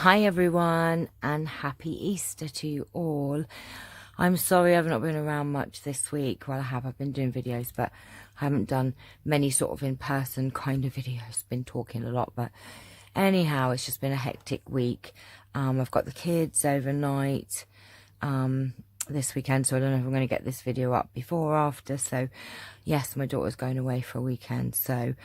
Hi everyone, and happy Easter to you all. I'm sorry I've not been around much this week. Well, I've been doing videos, but I haven't done many sort of in-person kind of videos. Been talking a lot, but anyhow, it's just been a hectic week. I've got the kids overnight this weekend, so I don't know if I'm going to get this video up before or after. So yes, my daughter's going away for a weekend, so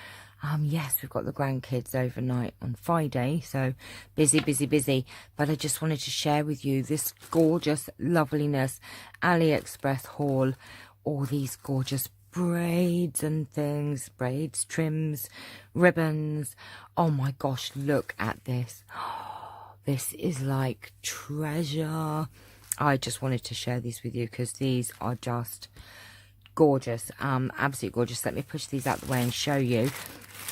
yes, we've got the grandkids overnight on Friday, so busy. But I just wanted to share with you this gorgeous loveliness Aliexpress haul. All these gorgeous braids and things, braids, trims, ribbons. Oh my gosh, look at this. This is like treasure. I just wanted to share these with you because these are just gorgeous, absolutely gorgeous. Let me push these out the way and show you.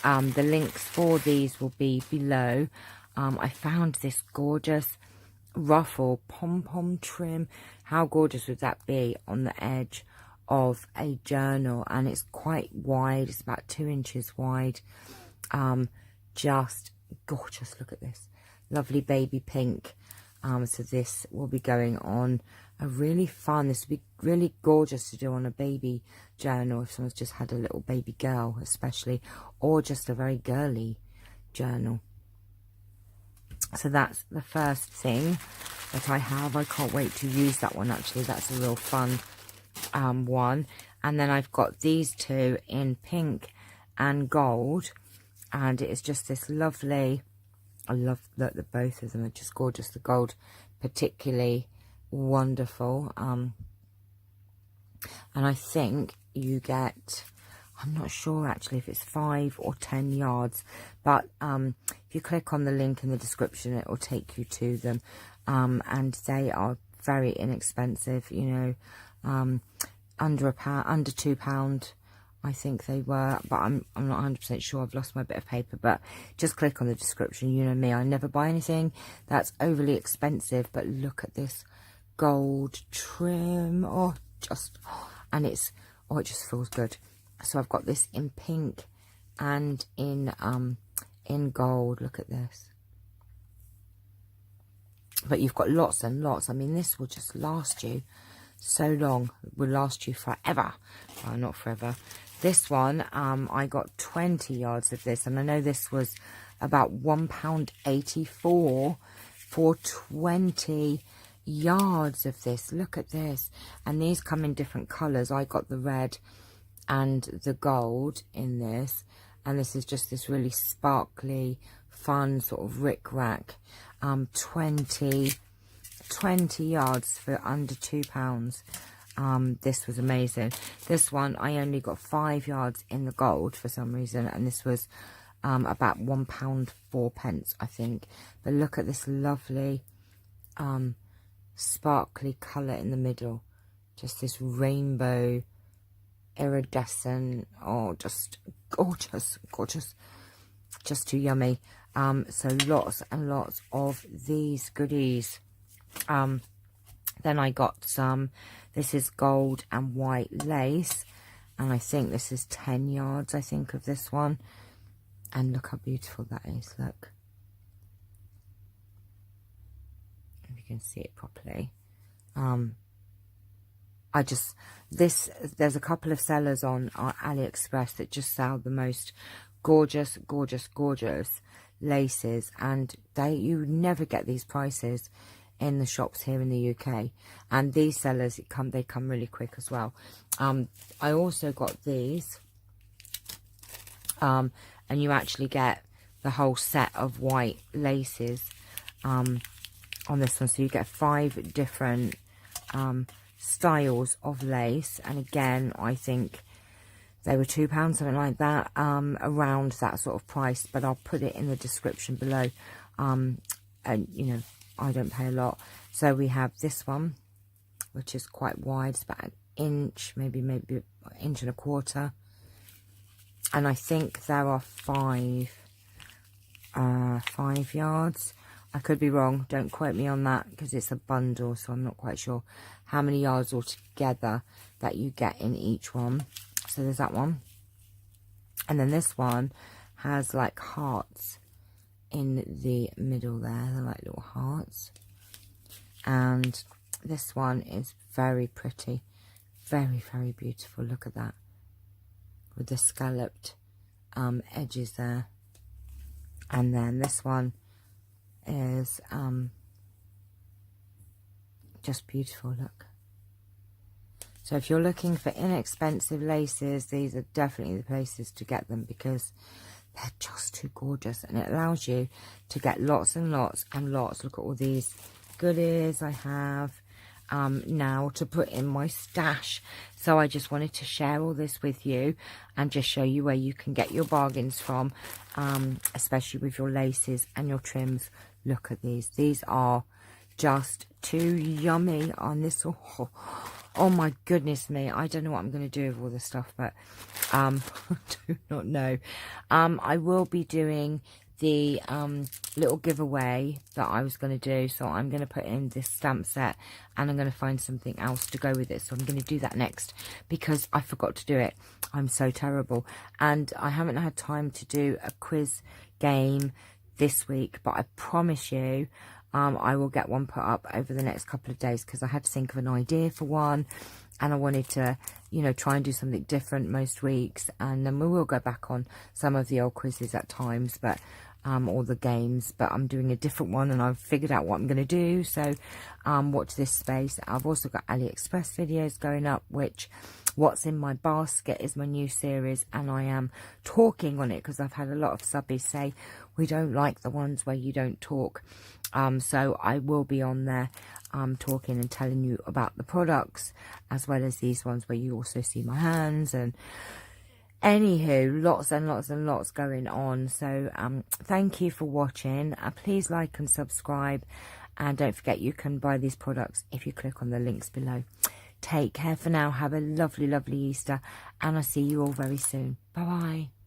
The links for these will be below. I found this gorgeous ruffle pom-pom trim. How gorgeous would that be on the edge of a journal? And it's quite wide, it's about 2 inches wide. Just gorgeous. Look at this lovely baby pink. So this will be going on a really fun, this would be really gorgeous to do on a baby journal if someone's just had a little baby girl especially, or just a very girly journal. So that's the first thing that I have. I can't wait to use that one actually. That's a real fun one. And then I've got these two in pink and gold, and it is just this lovely, I love that the both of them are just gorgeous. The gold particularly wonderful. And I think you get, I'm not sure actually if it's 5 or 10 yards, but if you click on the link in the description, it will take you to them. And they are very inexpensive, you know, under £2 I think they were, but I'm not 100% sure. I've lost my bit of paper, but just click on the description. You know me, I never buy anything that's overly expensive. But look at this gold trim. Oh, and it's, oh, it just feels good. So I've got this in pink and in gold. Look at this. But you've got lots and lots. I mean, this will just last you so long. It will last you forever. Well, not forever. This one, I got 20 yards of this, and I know this was about £1.84 for 20 yards of this. Look at this. And these come in different colours. I got the red and the gold in this, and this is just this really sparkly, fun sort of Rik Rac. 20 yards for under £2. This was amazing. This one I only got 5 yards in the gold for some reason, and this was about £1.04 I think. But look at this lovely sparkly colour in the middle, just this rainbow iridescent. Oh, just gorgeous, just too yummy. So lots and lots of these goodies. Then I got some, this is gold and white lace, and I think this is 10 yards, I think, of this one. And look how beautiful that is, look. If you can see it properly. There's a couple of sellers on our AliExpress that just sell the most gorgeous laces, and you never get these prices in the shops here in the UK. And these sellers, they come really quick as well. I also got these, and you actually get the whole set of white laces on this one. So you get 5 different styles of lace, and again, I think they were £2, something like that, around that sort of price, but I'll put it in the description below. And you know, I don't pay a lot. So we have this one, which is quite wide. It's about 1 inch, maybe 1.25 inches. And I think there are 5 yards. I could be wrong. Don't quote me on that because it's a bundle, so I'm not quite sure how many yards altogether that you get in each one. So there's that one. And then this one has like hearts in the middle there. They're like little hearts. And this one is very pretty. Very, very beautiful. Look at that. With the scalloped edges there. And then this one is just beautiful. Look. So if you're looking for inexpensive laces, these are definitely the places to get them, because they're just too gorgeous, and it allows you to get lots and lots and lots. Look at all these goodies I have now to put in my stash. So I just wanted to share all this with you and just show you where you can get your bargains from, especially with your laces and your trims. Look at these. These are just too yummy on this. Oh my goodness me. I don't know what I'm going to do with all this stuff, but I do not know. I will be doing the little giveaway that I was going to do. So I'm going to put in this stamp set, and I'm going to find something else to go with it. So I'm going to do that next, because I forgot to do it. I'm so terrible. And I haven't had time to do a quiz game this week, but I promise you, I will get one put up over the next couple of days, because I had to think of an idea for one, and I wanted to, you know, try and do something different most weeks. And then we will go back on some of the old quizzes at times, but all the games, but I'm doing a different one, and I've figured out what I'm going to do. So watch this space. I've also got Aliexpress videos going up, which What's in My Basket is my new series, and I am talking on it because I've had a lot of subbies say we don't like the ones where you don't talk. So I will be on there talking and telling you about the products, as well as these ones where you also see my hands. And anywho, lots and lots and lots going on. So thank you for watching. Please like and subscribe, and don't forget you can buy these products if you click on the links below. Take care for now. Have a lovely, lovely Easter, and I'll see you all very soon. Bye bye.